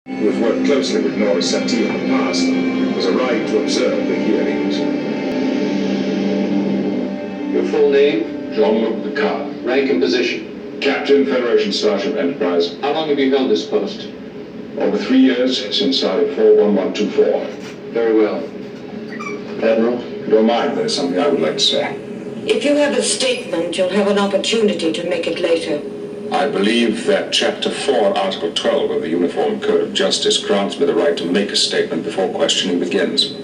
who has worked closely with Nora Satie in the past, was arrived to observe the hearings. Your full name? Jean-Luc Picard. Rank and position? Captain, Federation Starship Enterprise. How long have you held this post? Over 3 years, since Side 41124. Very well. Admiral, if you don't mind, there's something I would like to say. If you have a statement, you'll have an opportunity to make it later. I believe that Chapter 4, Article 12 of the Uniform Code of Justice grants me the right to make a statement before questioning begins.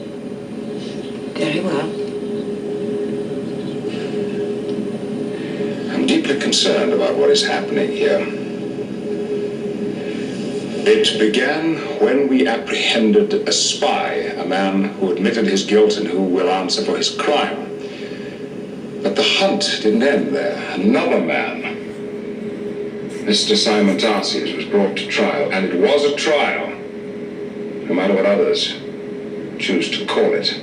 Very well. I'm deeply concerned about what is happening here. It began when we apprehended a spy, a man who admitted his guilt and who will answer for his crime. But the hunt didn't end there. Another man, Mr. Simon Tarsius, was brought to trial, and it was a trial, no matter what others choose to call it.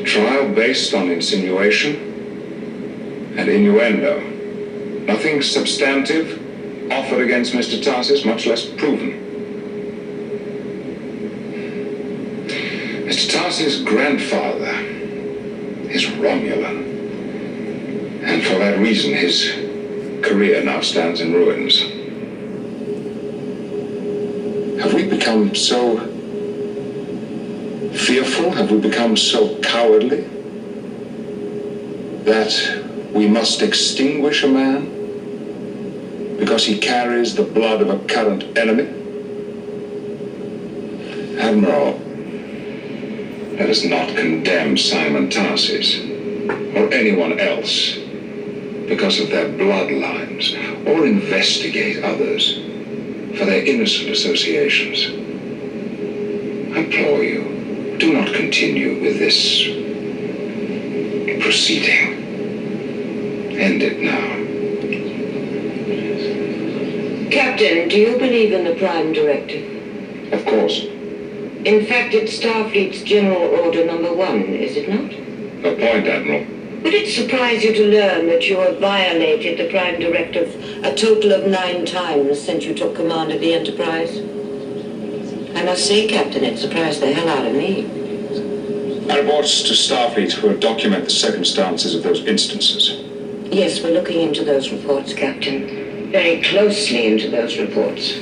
A trial based on insinuation and innuendo. Nothing substantive offered against Mr. Tarsius, much less proven. Mr. Tarsius' grandfather is Romulan, and for that reason his career now stands in ruins. Have we become so fearful? Have we become so cowardly that we must extinguish a man because he carries the blood of a current enemy? Admiral, let us not condemn Simon Tarsius or anyone else because of their bloodlines, or investigate others for their innocent associations. I implore you, do not continue with this proceeding. End it now. Captain, do you believe in the Prime Directive? Of course. In fact, it's Starfleet's General Order Number 1, is it not? A point, Admiral. Would it surprise you to learn that you have violated the Prime Directive a total of 9 times since you took command of the Enterprise? I must say, Captain, it surprised the hell out of me. Our reports to Starfleet will document the circumstances of those instances. Yes, we're looking into those reports, Captain. Very closely into those reports.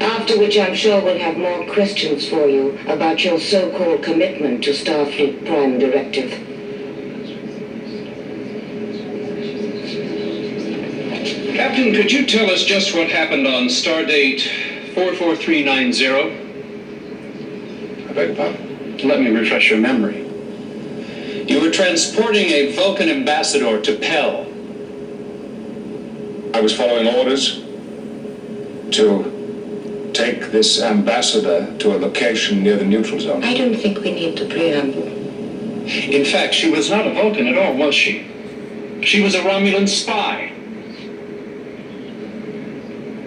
After which I'm sure we'll have more questions for you about your so-called commitment to Starfleet Prime Directive. Captain, could you tell us just what happened on Stardate 44390? I beg your pardon? Let me refresh your memory. You were transporting a Vulcan ambassador to Pell. I was following orders to take this ambassador to a location near the neutral zone. I don't think we need the preamble. In fact, she was not a Vulcan at all, was she? She was a Romulan spy.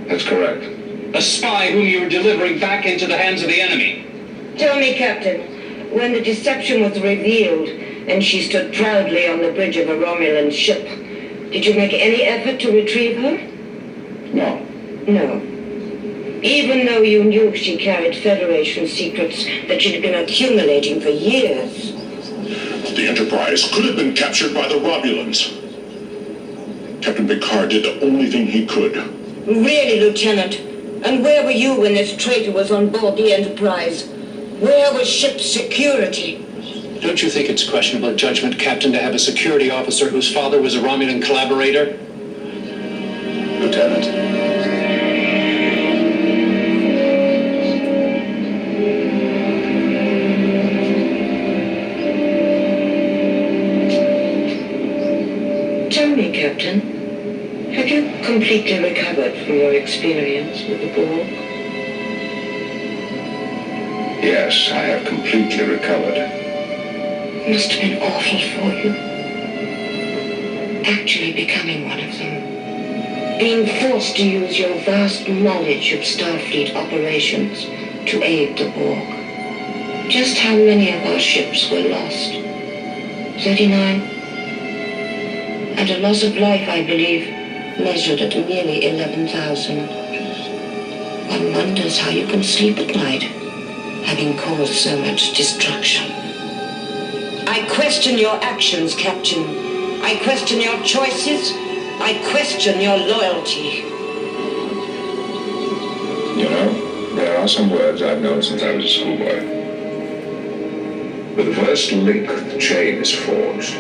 That's correct. A spy whom you were delivering back into the hands of the enemy. Tell me, Captain, when the deception was revealed and she stood proudly on the bridge of a Romulan ship, did you make any effort to retrieve her? No. No. Even though you knew she carried Federation secrets that she'd been accumulating for years. The Enterprise could have been captured by the Romulans. Captain Picard did the only thing he could. Really, Lieutenant? And where were you when this traitor was on board the Enterprise? Where was ship security? Don't you think it's questionable judgment, Captain, to have a security officer whose father was a Romulan collaborator? Lieutenant. Tell me, Captain, have you completely recovered from your experience with the Borg? Yes, I have completely recovered. It must have been awful for you. Actually becoming one of them. Being forced to use your vast knowledge of Starfleet operations to aid the Borg. Just how many of our ships were lost? 39? And a loss of life, I believe, measured at nearly 11,000. One wonders how you can sleep at night, having caused so much destruction. I question your actions, Captain. I question your choices. I question your loyalty. You know, there are some words I've known since I was a schoolboy. With the first link, the chain is forged.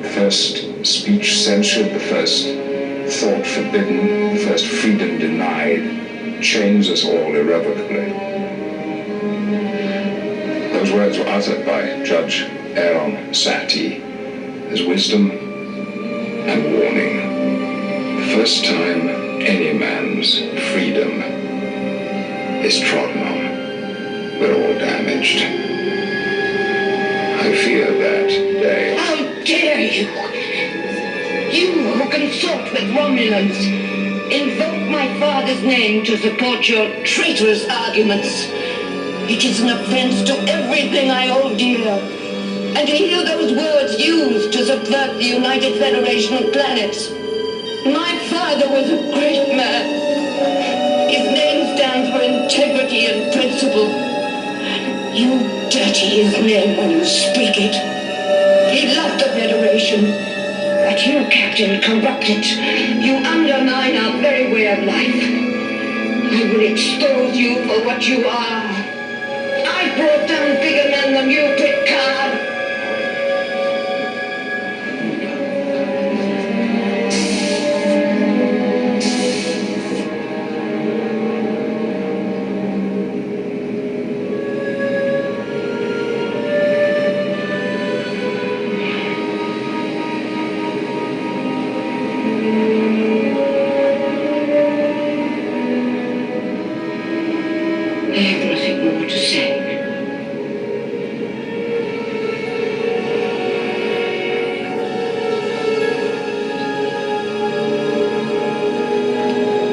The first speech censured, the first thought forbidden, the first freedom denied, chains us all irrevocably. Those words were uttered by Judge Aaron Satie as wisdom and warning. The first time any man's freedom is trodden on, we're all damaged. I fear that day. How dare you! You who consort with Romulans, invoke my father's name to support your traitorous arguments. It is an offense to everything I hold dear. And to hear those words used to subvert the United Federation of Planets. My father was a great man. His name stands for integrity and principle. You dirty his name when you speak it. He loved the Federation. But you, Captain, corrupt it. You undermine our very way of life. I will expose you for what you are. I brought down bigger men than you, Picard. I have nothing more to say.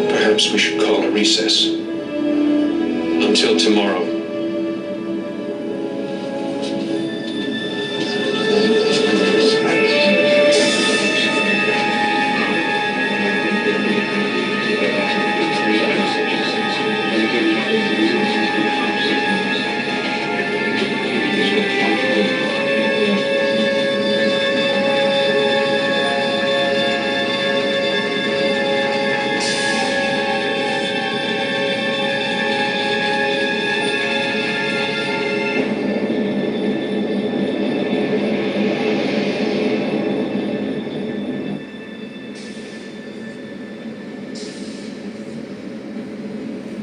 Perhaps we should call a recess. Until tomorrow.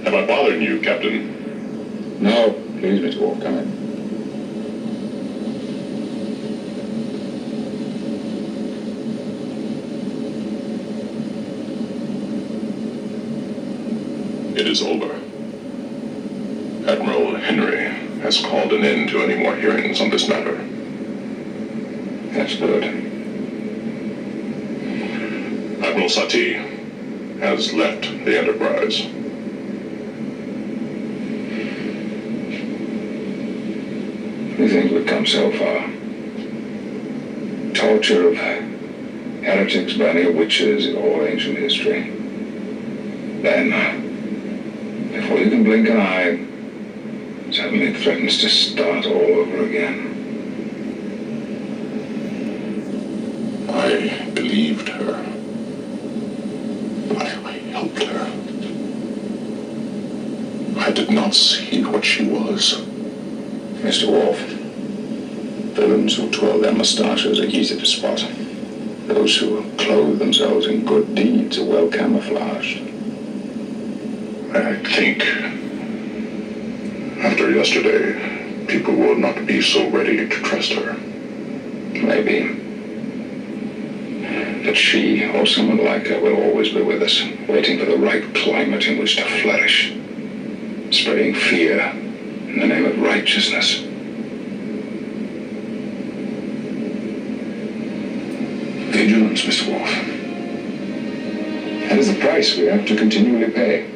Am I bothering you, Captain? No, please, Mr. Wolf, come in. It is over. Admiral Henry has called an end to any more hearings on this matter. That's good. Admiral Satie has left the Enterprise. We think we've come so far. Torture of heretics, burning of witches in all ancient history. Then, before you can blink an eye, suddenly it threatens to start all over again. I believed her. I helped her. I did not see what she was. Mr. Worf, villains who twirl their mustaches are easy to spot. Those who clothe themselves in good deeds are well camouflaged. I think after yesterday, people will not be so ready to trust her. Maybe. But she, or someone like her, will always be with us, waiting for the right climate in which to flourish, spreading fear in the name of righteousness. Vigilance, Mr. Worf. That is the price we have to continually pay.